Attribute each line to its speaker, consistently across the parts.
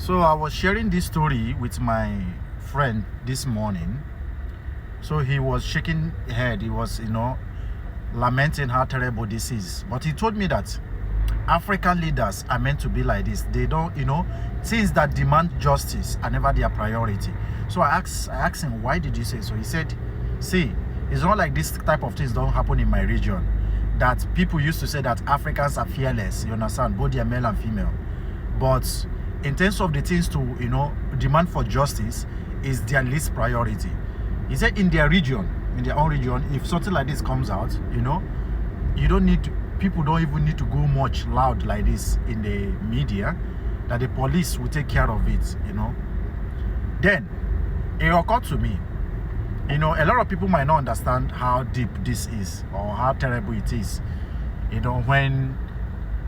Speaker 1: So I was sharing this story with my friend this morning. So he was shaking head. He was, lamenting how terrible this is. But he told me that African leaders are meant to be like this. They don't, things that demand justice are never their priority. So I asked him, why did you say so? He said, see, it's not like this type of things don't happen in my region. That people used to say that Africans are fearless, you understand, both they are male and female. But in terms of the things to, demand for justice is their least priority. He said in their region, in their own region, if something like this comes out, you don't need to, people don't even need to go much loud like this in the media, that the police will take care of it, Then it occurred to me, a lot of people might not understand how deep this is or how terrible it is, when,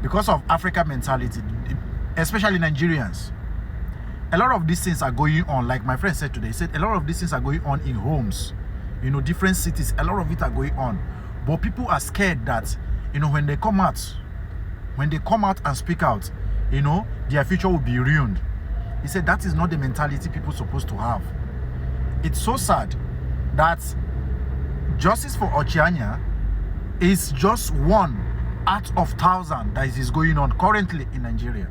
Speaker 1: because of African mentality, especially Nigerians, a lot of these things are going on. Like my friend said today, he said a lot of these things are going on in homes, different cities. A lot of it are going on, but people are scared that, when they come out and speak out, their future will be ruined. He said that is not the mentality people are supposed to have. It's so sad that justice for Ochianya is just one out of 1,000 that is going on currently in Nigeria.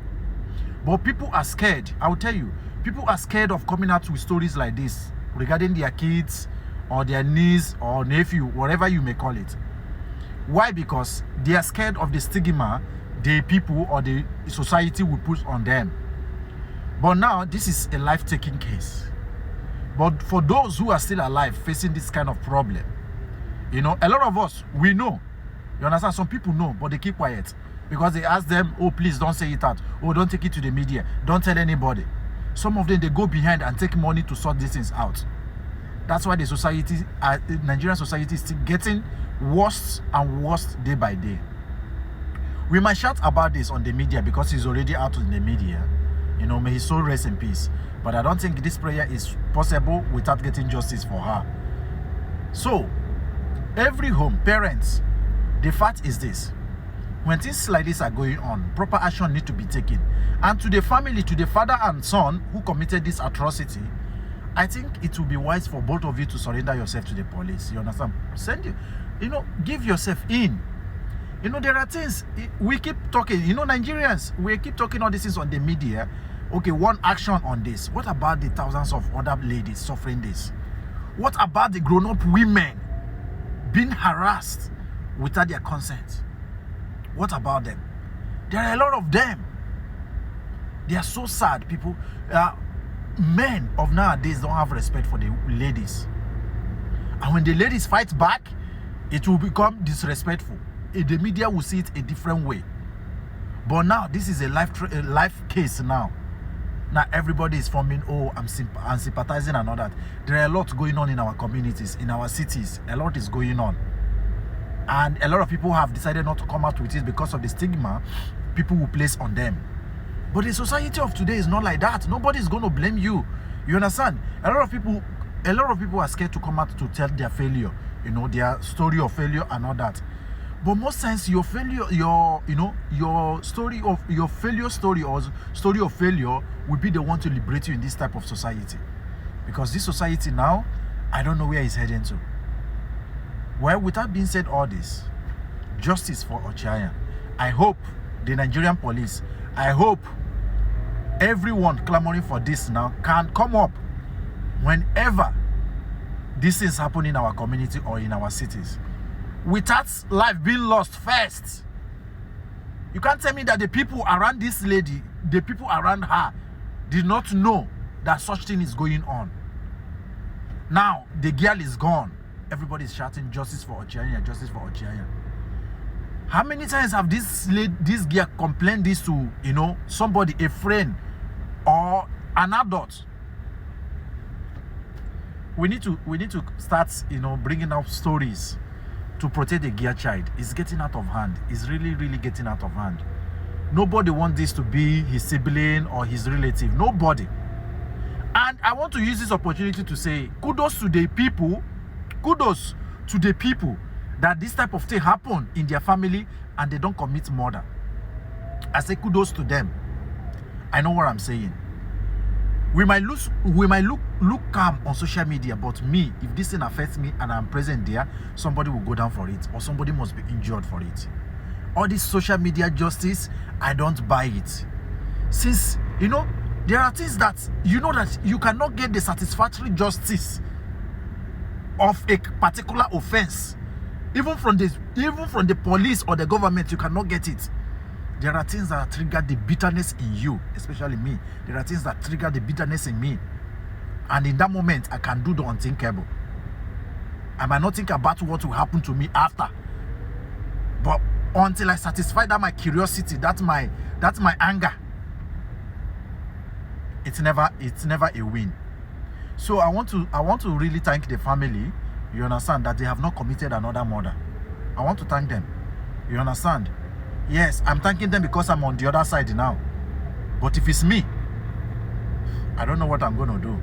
Speaker 1: But people are scared. I will tell you, people are scared of coming out with stories like this regarding their kids or their niece or nephew, whatever you may call it. Why? Because they are scared of the stigma the people or the society will put on them. But now, this is a life-taking case. But for those who are still alive facing this kind of problem, a lot of us, we know. You understand? Some people know, but they keep quiet. Because they ask them, oh, please don't say it out. Oh, don't take it to the media. Don't tell anybody. Some of them, they go behind and take money to sort these things out. That's why the Nigerian society is still getting worse and worse day by day. We might shout about this on the media because he's already out in the media. May his soul rest in peace. But I don't think this prayer is possible without getting justice for her. So, every home, parents, the fact is this. When things like this are going on, proper action needs to be taken. And to the family, to the father and son who committed this atrocity, I think it will be wise for both of you to surrender yourself to the police. You understand? Give yourself in. There are things, we keep talking, Nigerians, we keep talking all these things on the media. Okay, one action on this. What about the thousands of other ladies suffering this? What about the grown-up women being harassed without their consent? What about them? There are a lot of them. They are so sad, people. Men of nowadays don't have respect for the ladies. And when the ladies fight back, it will become disrespectful. The media will see it a different way. But now, this is a life case now. Now, everybody is forming, oh, I'm sympathizing and all that. There are a lot going on in our communities, in our cities. A lot is going on. And a lot of people have decided not to come out with it because of the stigma people will place on them. But the society of today is not like that. Nobody is going to blame you. You understand? A lot of people are scared to come out to tell their failure, their story of failure and all that. But most times, your failure, your story of your failure story or story of failure will be the one to liberate you in this type of society. Because this society now, I don't know where it's heading to. Well, without being said all this, justice for Ochianya. I hope the Nigerian police, I hope everyone clamoring for this now can come up whenever this is happening in our community or in our cities, without life being lost first. You can't tell me that the people around this lady, the people around her, did not know that such thing is going on. Now, the girl is gone. Everybody is shouting, justice for Ochianya, justice for Ochianya. How many times have this girl complained this to, somebody, a friend, or an adult? We need to start, bringing up stories to protect the girl child. It's getting out of hand. It's really, really getting out of hand. Nobody wants this to be his sibling or his relative. Nobody. And I want to use this opportunity to say kudos to the people that this type of thing happen in their family and they don't commit murder. I say kudos to them. I know what I'm saying. We might look calm on social media, but me, if this thing affects me and I'm present there, somebody will go down for it, or somebody must be injured for it. All this social media justice, I don't buy it. Since, you know, there are things that you know that you cannot get the satisfactory justice of a particular offense. Even from the police or the government, you cannot get it. There are things that trigger the bitterness in you, especially me. There are things that trigger the bitterness in me. And in that moment, I can do the unthinkable. I might not think about what will happen to me after. But until I satisfy that my curiosity, that's my anger, it's never a win. So I want to really thank the family, you understand, that they have not committed another murder. I want to thank them. You understand? Yes, I'm thanking them because I'm on the other side now. But if it's me, I don't know what I'm gonna do.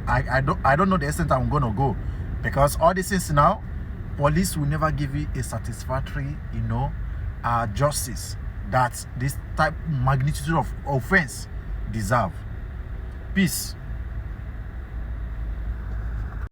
Speaker 1: I don't know the extent I'm gonna go, because all these things now, police will never give you a satisfactory, you know, justice that this type magnitude of offense deserve. Peace.